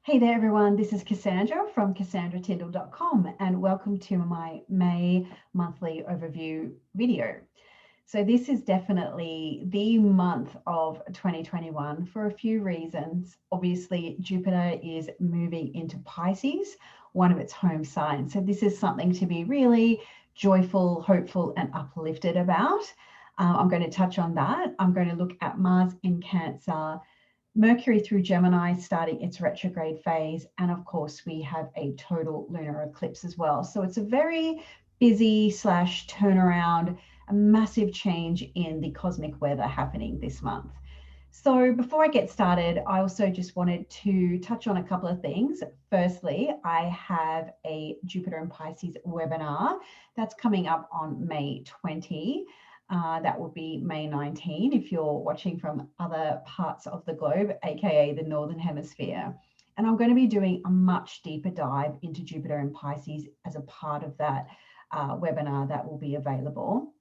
Hey there everyone, this is Cassandra from CassandraTindall.com and welcome to my May monthly overview video. So this is definitely the month of 2021 for a few reasons. Obviously, Jupiter is moving into Pisces, one of its home signs. So this is something to be really joyful, hopeful and uplifted about. I'm going to touch on that. I'm going to look at Mars in Cancer, Mercury through Gemini starting its retrograde phase, and of course we have a total lunar eclipse as well. So it's a very busy slash turnaround, a massive change in the cosmic weather happening this month. So before I get started, I also just wanted to touch on a couple of things. Firstly, I have a Jupiter and Pisces webinar that's coming up on May 20. That will be May 19 if you're watching from other parts of the globe, aka the Northern Hemisphere. And I'm going to be doing a much deeper dive into Jupiter and Pisces as a part of that webinar that will be available.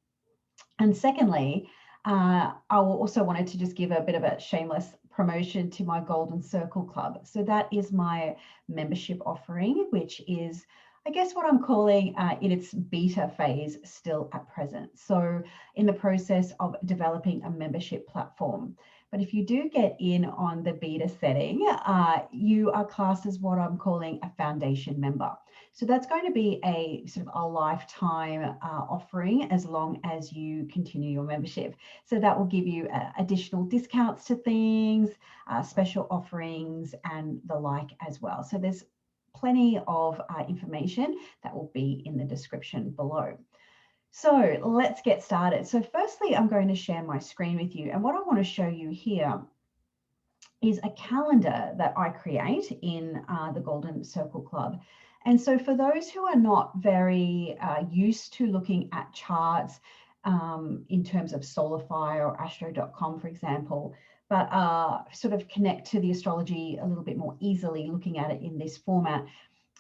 And secondly, I also wanted to just give a bit of a shameless promotion to my Golden Circle Club. So that is my membership offering, which is, I guess, what I'm calling in its beta phase still at present. So in the process of developing a membership platform. But if you do get in on the beta setting, you are classed as what I'm calling a foundation member. So that's going to be a sort of a lifetime offering as long as you continue your membership. So that will give you additional discounts to things, special offerings and the like as well. So there's plenty of information that will be in the description below. So let's get started. So firstly, I'm going to share my screen with you. And what I want to show you here is a calendar that I create in the Golden Circle Club. And so for those who are not very used to looking at charts in terms of Solarfy or Astro.com, for example, but sort of connect to the astrology a little bit more easily looking at it in this format,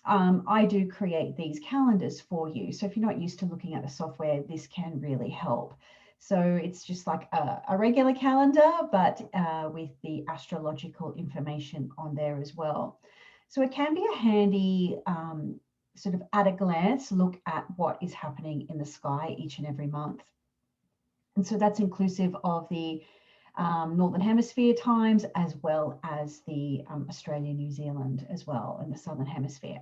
I do create these calendars for you. So if you're not used to looking at the software, this can really help. So it's just like a regular calendar, but with the astrological information on there as well. So it can be a handy sort of at a glance look at what is happening in the sky each and every month. And so that's inclusive of the Northern Hemisphere times, as well as the Australia, New Zealand as well, and the Southern Hemisphere.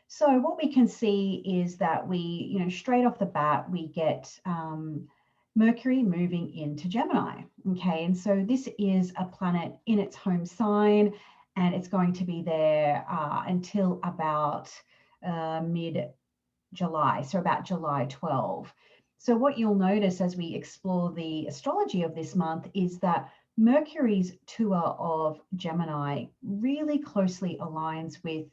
So what we can see is that we, straight off the bat, we get Mercury moving into Gemini. Okay, and so this is a planet in its home sign, and it's going to be there until about mid-July, so about July 12. So what you'll notice as we explore the astrology of this month is that Mercury's tour of Gemini really closely aligns with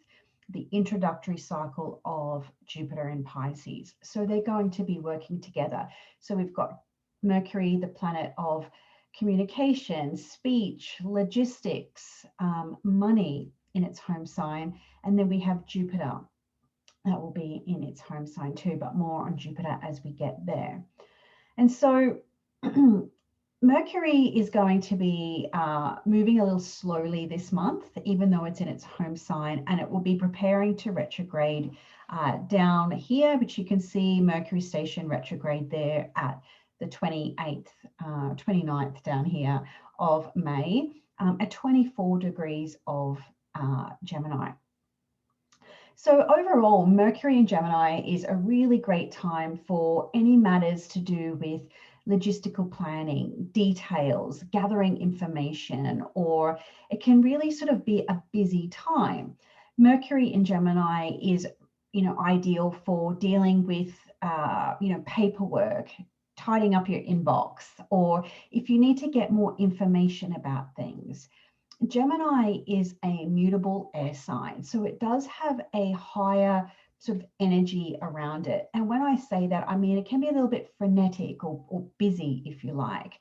the introductory cycle of Jupiter and Pisces. So they're going to be working together. So we've got Mercury, the planet of communication, speech, logistics, money in its home sign. And then we have Jupiter. That will be in its home sign too, but more on Jupiter as we get there. And so Mercury is going to be moving a little slowly this month, even though it's in its home sign, and it will be preparing to retrograde down here, which you can see Mercury station retrograde there at the 29th down here of May at 24 degrees of Gemini. So overall, Mercury in Gemini is a really great time for any matters to do with logistical planning, details, gathering information, or it can really sort of be a busy time. Mercury in Gemini is, ideal for dealing with, paperwork, tidying up your inbox, or if you need to get more information about things. Gemini is a mutable air sign, so it does have a higher sort of energy around it. And when I say that, I mean it can be a little bit frenetic or busy, if you like.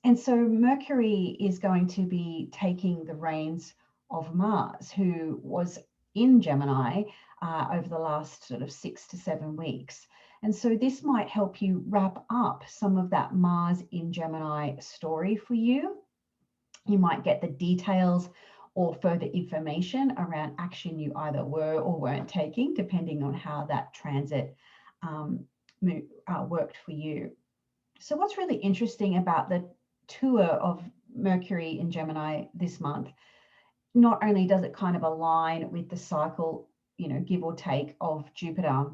And so Mercury is going to be taking the reins of Mars, who was in Gemini over the last sort of 6 to 7 weeks. And so this might help you wrap up some of that Mars in Gemini story for you. You might get the details or further information around action you either were or weren't taking, depending on how that transit worked for you. So what's really interesting about the tour of Mercury in Gemini this month, not only does it kind of align with the cycle, give or take, of Jupiter,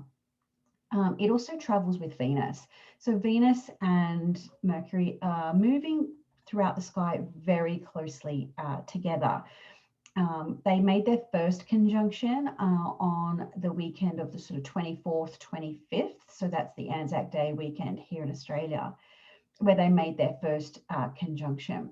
it also travels with Venus. So Venus and Mercury are moving throughout the sky very closely together. They made their first conjunction on the weekend of the sort of 24th, 25th. So that's the Anzac Day weekend here in Australia, where they made their first conjunction.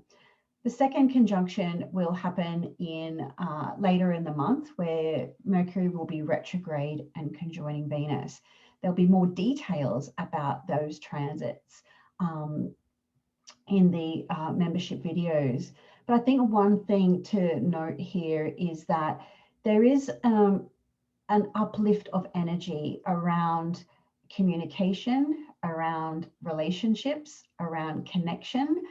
The second conjunction will happen in later in the month, where Mercury will be retrograde and conjoining Venus. There'll be more details about those transits in the membership videos. But I think one thing to note here is that there is an uplift of energy around communication, around relationships, around connection,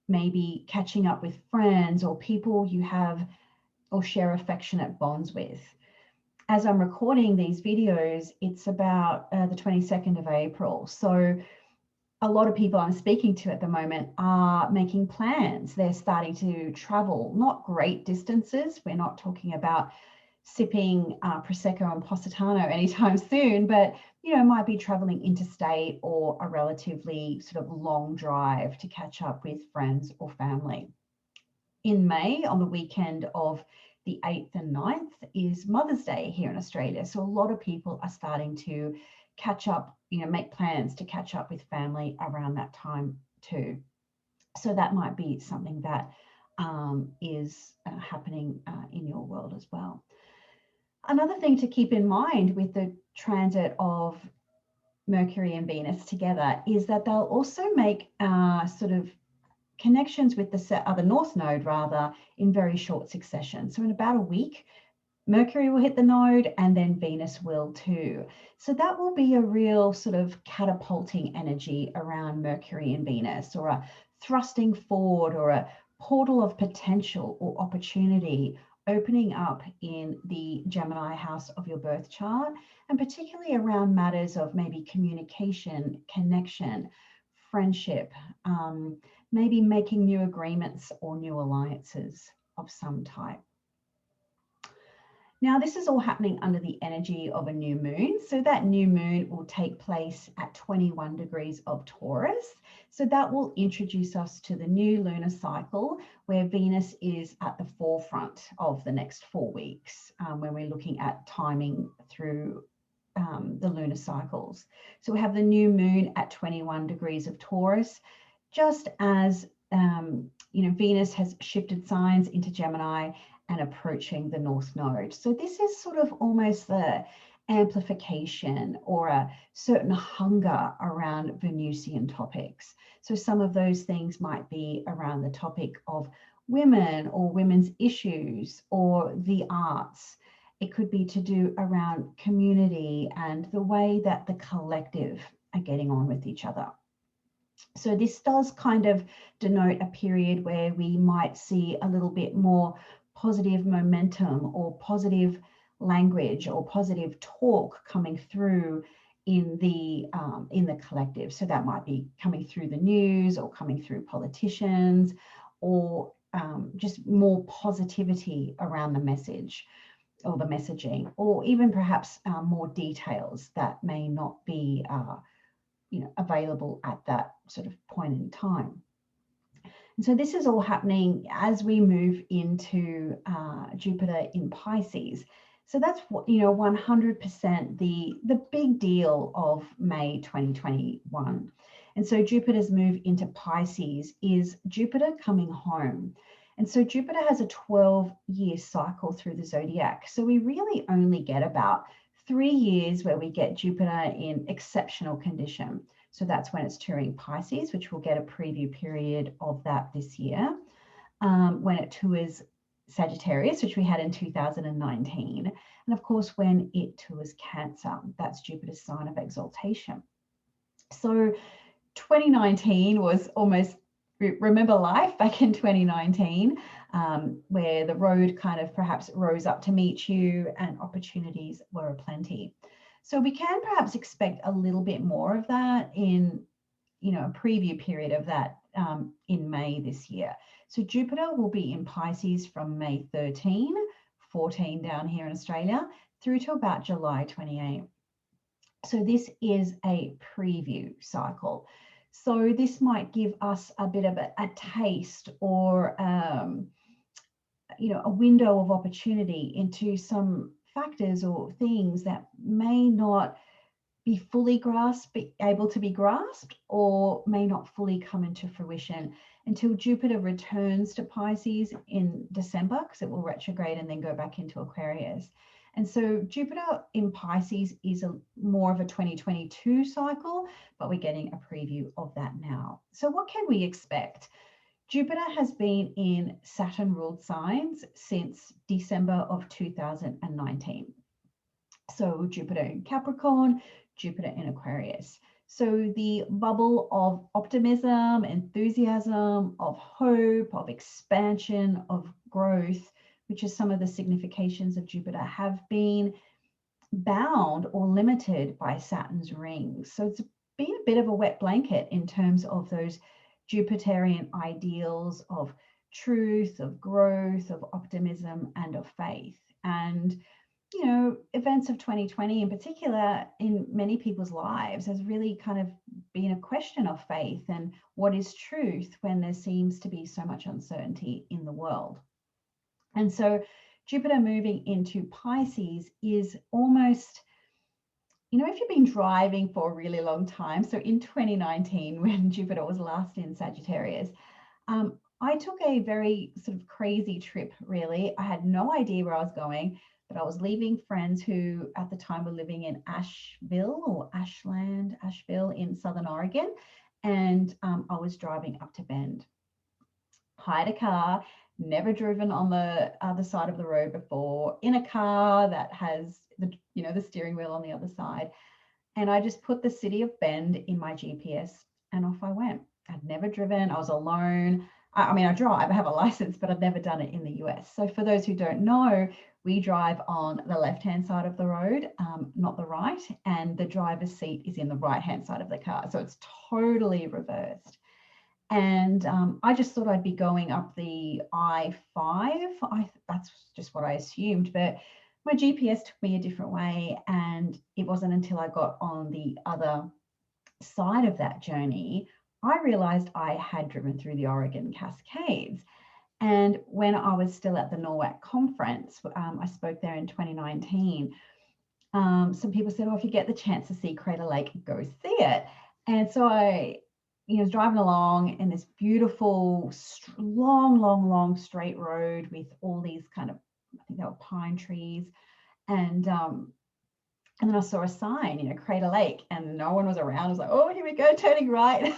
maybe catching up with friends or people you have or share affectionate bonds with. As I'm recording these videos, it's about the 22nd of April. So a lot of people I'm speaking to at the moment are making plans. They're starting to travel, not great distances. We're not talking about sipping Prosecco and Positano anytime soon, but might be traveling interstate or a relatively sort of long drive to catch up with friends or family. In May, on the weekend of the 8th and 9th, is Mother's Day here in Australia. So a lot of people are starting to catch up, make plans to catch up with family around that time too. So that might be something that is happening in your world as well. Another thing to keep in mind with the transit of Mercury and Venus together is that they'll also make sort of connections with the North Node rather in very short succession. So in about a week, Mercury will hit the node and then Venus will too. So that will be a real sort of catapulting energy around Mercury and Venus, or a thrusting forward, or a portal of potential or opportunity opening up in the Gemini house of your birth chart, and particularly around matters of maybe communication, connection, friendship, maybe making new agreements or new alliances of some type. Now, this is all happening under the energy of a new moon. So that new moon will take place at 21 degrees of Taurus. So that will introduce us to the new lunar cycle, where Venus is at the forefront of the next 4 weeks when we're looking at timing through the lunar cycles. So we have the new moon at 21 degrees of Taurus, just as Venus has shifted signs into Gemini and approaching the North Node. So this is sort of almost the amplification or a certain hunger around Venusian topics. So some of those things might be around the topic of women or women's issues or the arts. It could be to do around community and the way that the collective are getting on with each other. So this does kind of denote a period where we might see a little bit more positive momentum or positive language or positive talk coming through in the collective. So that might be coming through the news or coming through politicians, or just more positivity around the message or the messaging, or even perhaps more details that may not be available at that sort of point in time. And so this is all happening as we move into Jupiter in Pisces. So that's what 100% the big deal of May 2021. And so Jupiter's move into Pisces is Jupiter coming home. And so Jupiter has a 12-year cycle through the zodiac. So we really only get about 3 years where we get Jupiter in exceptional condition. So that's when it's touring Pisces, which we'll get a preview period of that this year. When it tours Sagittarius, which we had in 2019. And of course, when it tours Cancer, that's Jupiter's sign of exaltation. So 2019 was almost, remember life back in 2019. where the road kind of perhaps rose up to meet you and opportunities were aplenty. So we can perhaps expect a little bit more of that in, a preview period of that in May this year. So Jupiter will be in Pisces from May 13, 14 down here in Australia, through to about July 28. So this is a preview cycle. So this might give us a bit of a taste or, a window of opportunity into some factors or things that may not be fully able to be grasped, or may not fully come into fruition until Jupiter returns to Pisces in December, because it will retrograde and then go back into Aquarius. And so Jupiter in Pisces is more of a 2022 cycle, but we're getting a preview of that now. So what can we expect? Jupiter has been in Saturn-ruled signs since December of 2019. So Jupiter in Capricorn, Jupiter in Aquarius. So the bubble of optimism, enthusiasm, of hope, of expansion, of growth, which is some of the significations of Jupiter, have been bound or limited by Saturn's rings. So it's been a bit of a wet blanket in terms of those Jupiterian ideals of truth, of growth, of optimism, and of faith. And events of 2020 in particular in many people's lives has really kind of been a question of faith and what is truth when there seems to be so much uncertainty in the world. And so Jupiter moving into Pisces is almost, if you've been driving for a really long time, so in 2019 when Jupiter was last in Sagittarius, I took a very sort of crazy trip, really. I had no idea where I was going, but I was leaving friends who at the time were living in Asheville in Southern Oregon. And I was driving up to Bend. Hired a car, never driven on the other side of the road before, in a car that has the steering wheel on the other side. And I just put the city of Bend in my GPS and off I went. I'd never driven, I was alone. I drive, I have a license, but I've never done it in the US. So for those who don't know, we drive on the left-hand side of the road, not the right, and the driver's seat is in the right-hand side of the car. So it's totally reversed. And I just thought I'd be going up the I-5. That's just what I assumed, but my GPS took me a different way. And it wasn't until I got on the other side of that journey, I realized I had driven through the Oregon Cascades. And when I was still at the NORWAC conference, I spoke there in 2019, some people said, if you get the chance to see Crater Lake, go see it. And so I was driving along in this beautiful, long straight road with all these kind of, I think they were pine trees. And then I saw a sign, Crater Lake, and no one was around. I was like, oh, here we go, turning right.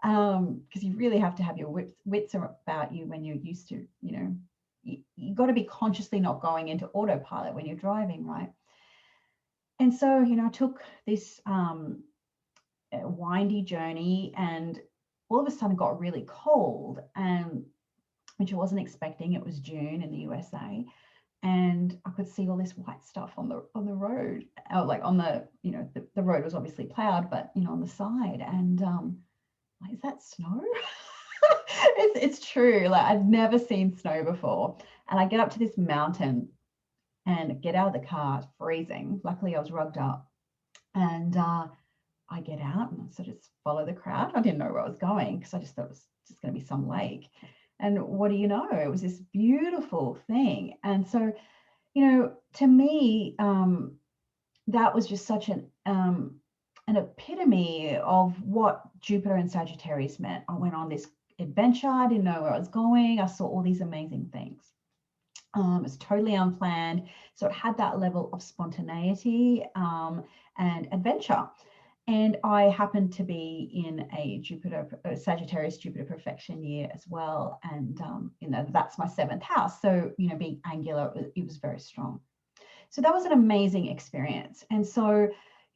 Because you really have to have your wits about you when you're used to, you got to be consciously not going into autopilot when you're driving, right? And so, I took this windy journey, and all of a sudden got really cold, and which I wasn't expecting. It was June in the USA. And I could see all this white stuff on the road, like on the, the road was obviously plowed, but, on the side. And like, is that snow? it's true. Like, I'd never seen snow before. And I get up to this mountain and get out of the car. It's freezing. Luckily, I was rugged up. And I get out and I sort of follow the crowd. I didn't know where I was going because I just thought it was just going to be some lake. And what do you know? It was this beautiful thing. And so, to me, that was just such an epitome of what Jupiter and Sagittarius meant. I went on this adventure. I didn't know where I was going. I saw all these amazing things. It was totally unplanned. So it had that level of spontaneity and adventure. And I happened to be in a Sagittarius Jupiter perfection year as well. And, that's my 7th house. So, being angular, it was very strong. So that was an amazing experience. And so,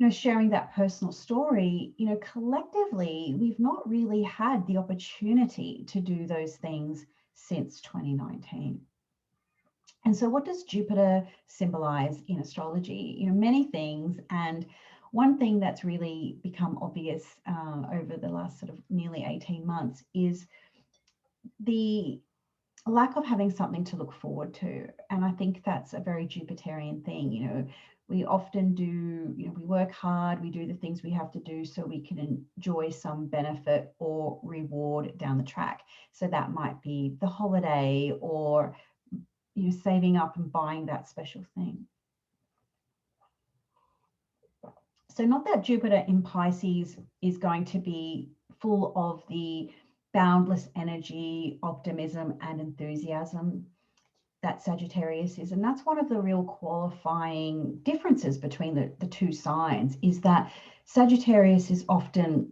sharing that personal story, collectively, we've not really had the opportunity to do those things since 2019. And so what does Jupiter symbolize in astrology? Many things. And one thing that's really become obvious over the last sort of nearly 18 months is the lack of having something to look forward to. And I think that's a very Jupiterian thing. We often do, we work hard, we do the things we have to do so we can enjoy some benefit or reward down the track. So that might be the holiday, or saving up and buying that special thing. So not that Jupiter in Pisces is going to be full of the boundless energy, optimism, and enthusiasm that Sagittarius is. And that's one of the real qualifying differences between the two signs, is that Sagittarius is often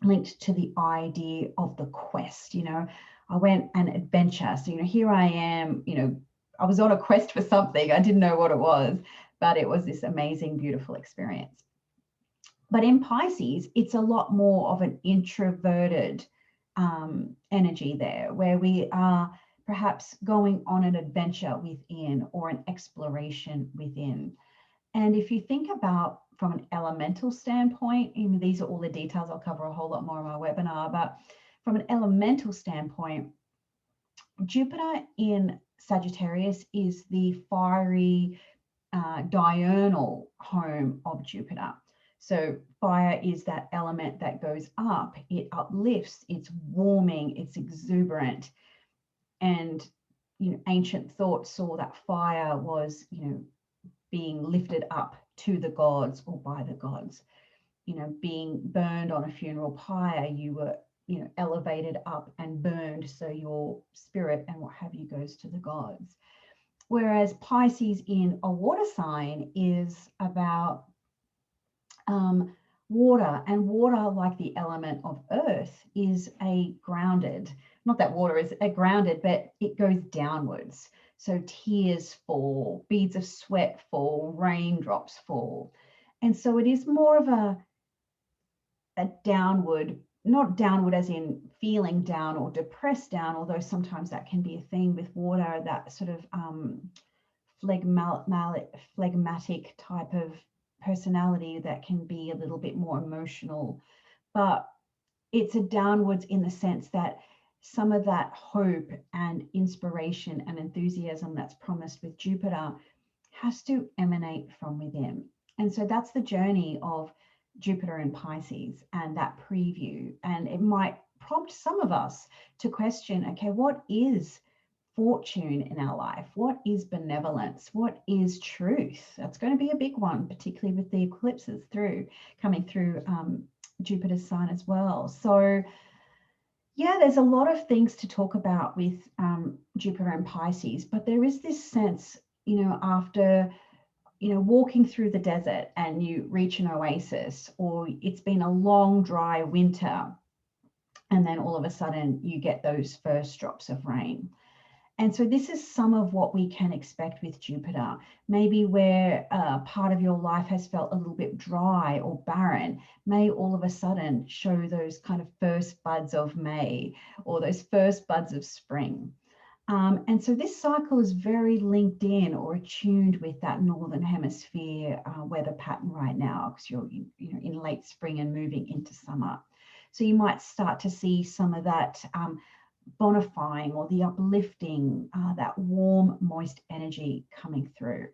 linked to the idea of the quest. I went an adventure. So, here I am, I was on a quest for something. I didn't know what it was, but it was this amazing, beautiful experience. But in Pisces, it's a lot more of an introverted energy there, where we are perhaps going on an adventure within, or an exploration within. And if you think about from an elemental standpoint, these are all the details I'll cover a whole lot more in my webinar, but from an elemental standpoint, Jupiter in Sagittarius is the fiery diurnal home of Jupiter. So fire is that element that goes up, it uplifts, it's warming, it's exuberant. And, ancient thought saw that fire was, being lifted up to the gods or by the gods. Being burned on a funeral pyre, you were, elevated up and burned, so your spirit and what have you goes to the gods. Whereas Pisces in a water sign is about water, and water, like the element of earth, is a grounded, not that water is a grounded, but it goes downwards. So tears fall, beads of sweat fall, raindrops fall. And so it is more of a downward, not downward as in feeling down or depressed down, although sometimes that can be a thing with water, that sort of phlegmatic type of personality that can be a little bit more emotional. But it's a downwards in the sense that some of that hope and inspiration and enthusiasm that's promised with Jupiter has to emanate from within. And so that's the journey of Jupiter in Pisces and that preview. And it might prompt some of us to question, okay, what is fortune in our life? What is benevolence? What is truth? That's going to be a big one, particularly with the eclipses coming through Jupiter's sign as well. So yeah, there's a lot of things to talk about with Jupiter and Pisces, but there is this sense, after, walking through the desert and you reach an oasis, or it's been a long, dry winter, and then all of a sudden you get those first drops of rain. And so this is some of what we can expect with Jupiter. Maybe where part of your life has felt a little bit dry or barren, may all of a sudden show those kind of first buds of May, or those first buds of spring. And so this cycle is very linked in or attuned with that Northern Hemisphere weather pattern right now, because you're in late spring and moving into summer. So you might start to see some of that bonifying or the uplifting, that warm, moist energy coming through.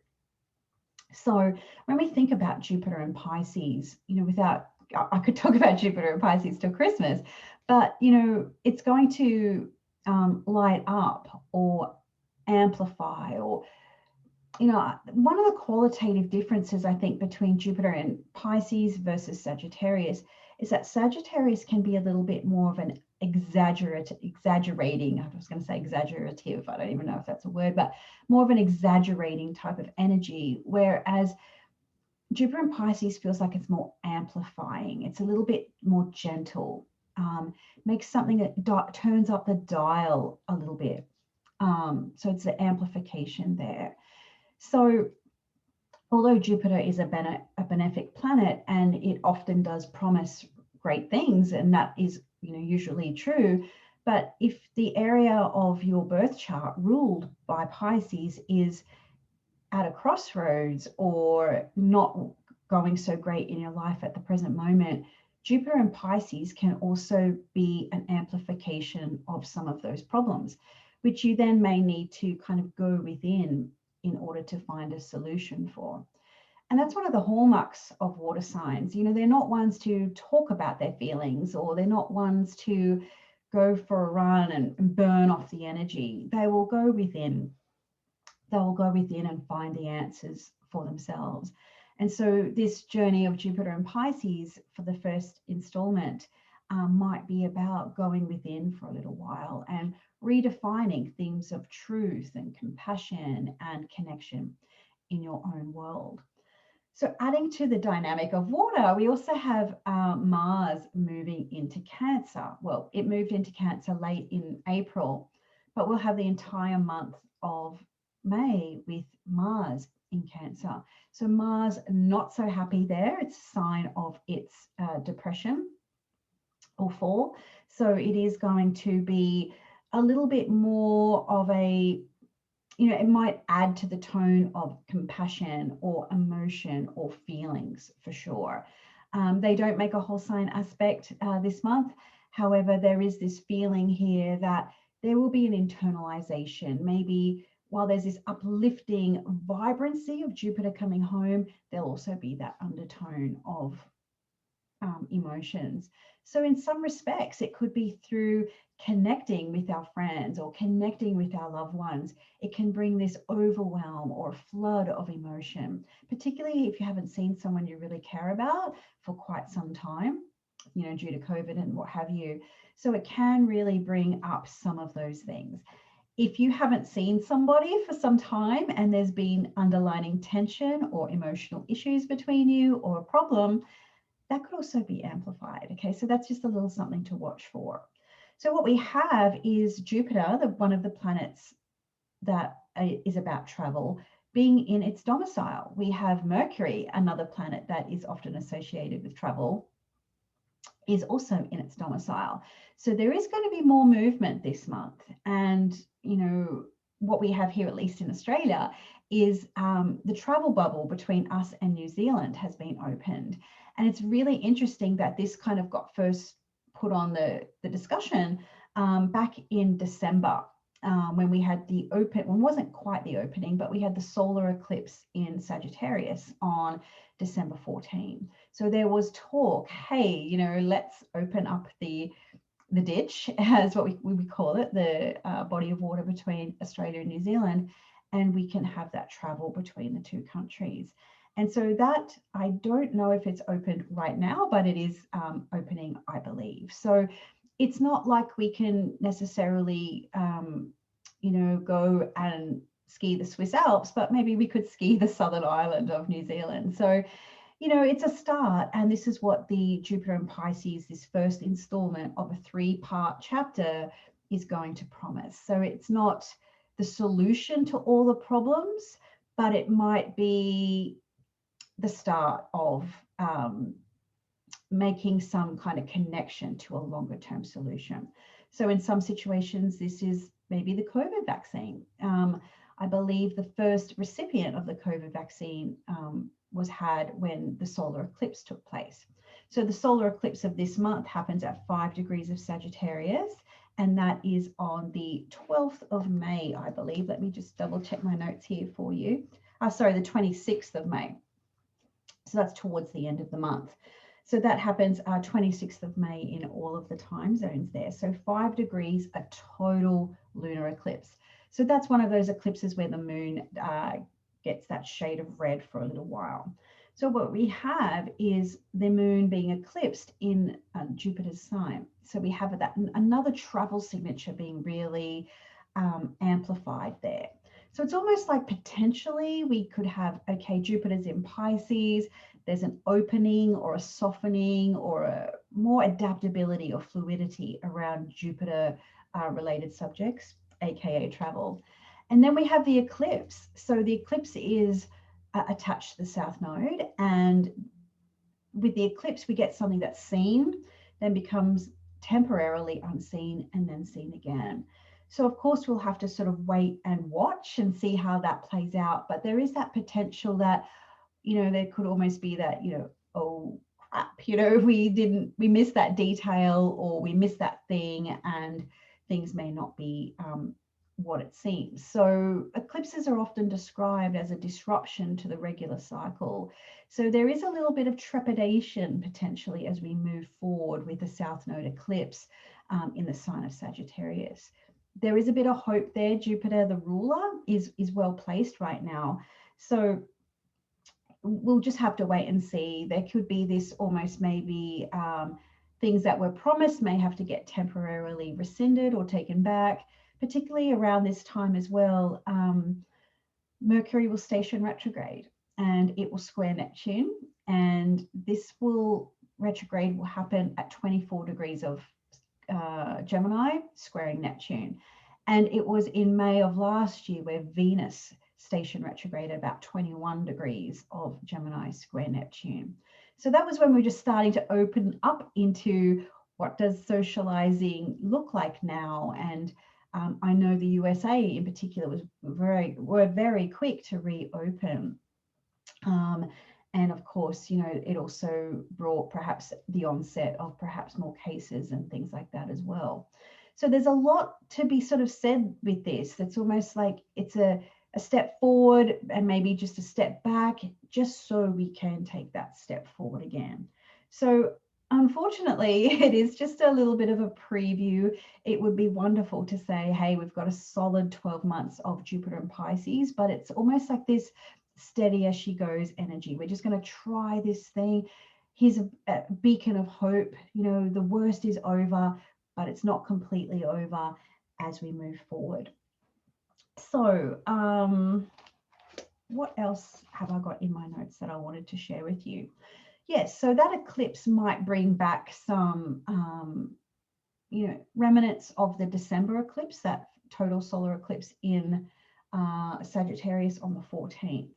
So when we think about Jupiter and Pisces, I could talk about Jupiter and Pisces till Christmas, but it's going to light up or amplify, or one of the qualitative differences I think between Jupiter and Pisces versus Sagittarius is that Sagittarius can be a little bit more of an exaggerating, I was going to say exaggerative, I don't even know if that's a word, but more of an exaggerating type of energy, whereas Jupiter in Pisces feels like it's more amplifying. It's a little bit more gentle, makes something that turns up the dial a little bit. So it's the amplification there. So although Jupiter is a benefic planet, and it often does promise great things, and that is usually true, But if the area of your birth chart ruled by Pisces is at a crossroads or not going so great in your life at the present moment, Jupiter and Pisces can also be an amplification of some of those problems, which you then may need to kind of go within in order to find a solution for. And that's one of the hallmarks of water signs. You know, they're not ones to talk about their feelings, or they're not ones to go for a run and burn off the energy. They will go within. They will go within and find the answers for themselves. And so this journey of Jupiter and Pisces for the first installment might be about going within for a little while and redefining themes of truth and compassion and connection in your own world. So adding to the dynamic of water, we also have Mars moving into Cancer. Well, it moved into Cancer late in April, but we'll have the entire month of May with Mars in Cancer. So Mars not so happy there. It's a sign of its depression or fall. So it is going to be a little bit more of a, you know, it might add to the tone of compassion or emotion or feelings for sure. They don't make a whole sign aspect this month. However, there is this feeling here that there will be an internalization. Maybe while there's this uplifting vibrancy of Jupiter coming home, there'll also be that undertone of emotions. So in some respects, it could be through connecting with our friends or connecting with our loved ones. It can bring this overwhelm or flood of emotion, particularly if you haven't seen someone you really care about for quite some time, you know, due to COVID and what have you. So it can really bring up some of those things. If you haven't seen somebody for some time and there's been underlying tension or emotional issues between you or a problem, that could also be amplified. Okay, so that's just a little something to watch for. So what we have is Jupiter, one of the planets that is about travel, being in its domicile. We have Mercury, another planet that is often associated with travel, is also in its domicile. So there is going to be more movement this month. And, you know, what we have here, at least in Australia, is the travel bubble between us and New Zealand has been opened. And it's really interesting that this kind of got first put on the discussion back in December when we had the open, well, it wasn't quite the opening, but we had the solar eclipse in Sagittarius on December 14. So there was talk, hey, you know, let's open up the ditch, as what we call it, the body of water between Australia and New Zealand, and we can have that travel between the two countries. And so that, I don't know if it's opened right now, but it is opening, I believe. So it's not like we can necessarily, you know, go and ski the Swiss Alps, but maybe we could ski the southern island of New Zealand. So, you know, it's a start. And this is what the Jupiter and Pisces, this first installment of a 3-part chapter, is going to promise. So it's not the solution to all the problems, but it might be the start of making some kind of connection to a longer term solution. So in some situations, this is maybe the COVID vaccine. I believe the first recipient of the COVID vaccine was had when the solar eclipse took place. So the solar eclipse of this month happens at 5 degrees of Sagittarius, and that is on the 12th of May, I believe. Let me just double check my notes here for you. Sorry, the 26th of May. So that's towards the end of the month. So that happens 26th of May in all of the time zones there. So 5 degrees, a total lunar eclipse. So that's one of those eclipses where the moon gets that shade of red for a little while. So what we have is the moon being eclipsed in Jupiter's sign. So we have that another travel signature being really amplified there. So it's almost like potentially we could have, okay, Jupiter's in Pisces, there's an opening or a softening or a more adaptability or fluidity around Jupiter related subjects, aka travel. And then we have the eclipse. So the eclipse is attached to the South Node, and with the eclipse we get something that's seen, then becomes temporarily unseen and then seen again. So of course we'll have to sort of wait and watch and see how that plays out. But there is that potential that, there could almost be that, oh crap, we missed that detail, or we missed that thing, and things may not be what it seems. So eclipses are often described as a disruption to the regular cycle. So there is a little bit of trepidation potentially as we move forward with the South Node eclipse in the sign of Sagittarius. There is a bit of hope there. Jupiter, the ruler, is well placed right now. So we'll just have to wait and see. There could be this almost maybe things that were promised may have to get temporarily rescinded or taken back, particularly around this time as well. Mercury will station retrograde and it will square Neptune, and this retrograde will happen at 24 degrees of Gemini squaring Neptune. And it was in May of last year where Venus station retrograde at about 21 degrees of Gemini square Neptune. So that was when we were just starting to open up into what does socializing look like now. And I know the USA in particular were very quick to reopen. And of course, it also brought perhaps the onset of perhaps more cases and things like that as well. So there's a lot to be sort of said with this. That's almost like it's a step forward and maybe just a step back, just so we can take that step forward again. So unfortunately, it is just a little bit of a preview. It would be wonderful to say, hey, we've got a solid 12 months of Jupiter and Pisces, but it's almost like this steady as she goes energy. We're just going to try this thing. Here's a beacon of hope. The worst is over, but it's not completely over as we move forward. So what else have I got in my notes that I wanted to share with you? Yes, so that eclipse might bring back some, remnants of the December eclipse, that total solar eclipse in Sagittarius on the 14th.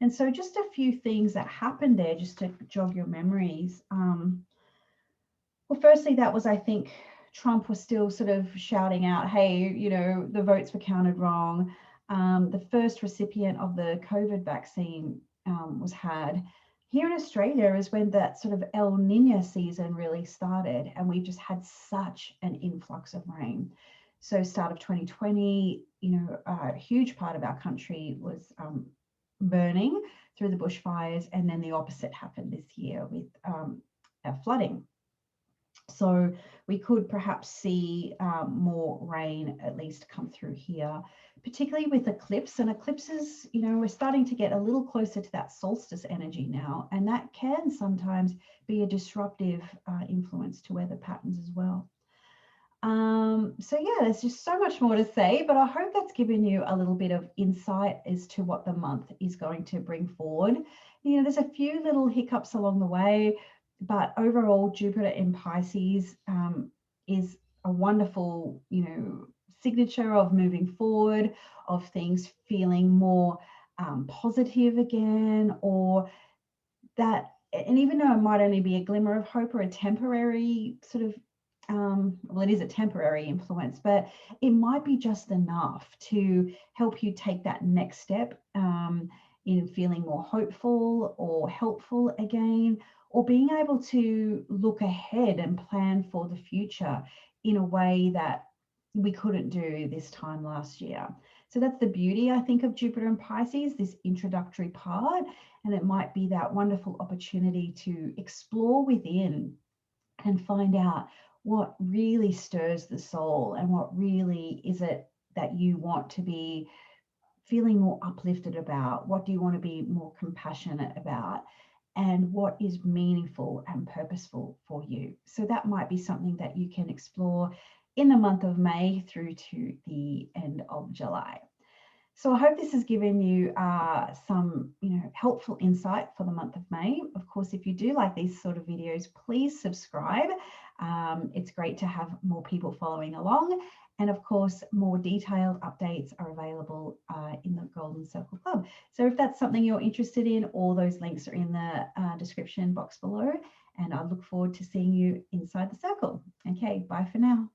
And so just a few things that happened there, just to jog your memories. Well, firstly, that was, I think, Trump was still sort of shouting out, hey, the votes were counted wrong. The first recipient of the COVID vaccine was had. Here in Australia is when that sort of El Nino season really started, and we just had such an influx of rain. So start of 2020, a huge part of our country was burning through the bushfires, and then the opposite happened this year with flooding. So we could perhaps see more rain at least come through here, particularly with eclipse. And eclipses, we're starting to get a little closer to that solstice energy now, and that can sometimes be a disruptive influence to weather patterns as well. So yeah, there's just so much more to say, but I hope that's given you a little bit of insight as to what the month is going to bring forward. There's a few little hiccups along the way, but overall Jupiter in Pisces is a wonderful, signature of moving forward, of things feeling more positive again, or that, and even though it might only be a glimmer of hope or a temporary sort of well, it is a temporary influence, but it might be just enough to help you take that next step in feeling more hopeful or helpful again, or being able to look ahead and plan for the future in a way that we couldn't do this time last year. So that's the beauty, I think, of Jupiter and Pisces, this introductory part, and it might be that wonderful opportunity to explore within and find out what really stirs the soul, and what really is it that you want to be feeling more uplifted about. What do you want to be more compassionate about, and what is meaningful and purposeful for you? So that might be something that you can explore in the month of May through to the end of July. So I hope this has given you some, helpful insight for the month of May. Of course, if you do like these sort of videos, please subscribe. It's great to have more people following along. And of course, more detailed updates are available in the Golden Circle Club. So if that's something you're interested in, all those links are in the description box below. And I look forward to seeing you inside the circle. Okay, bye for now.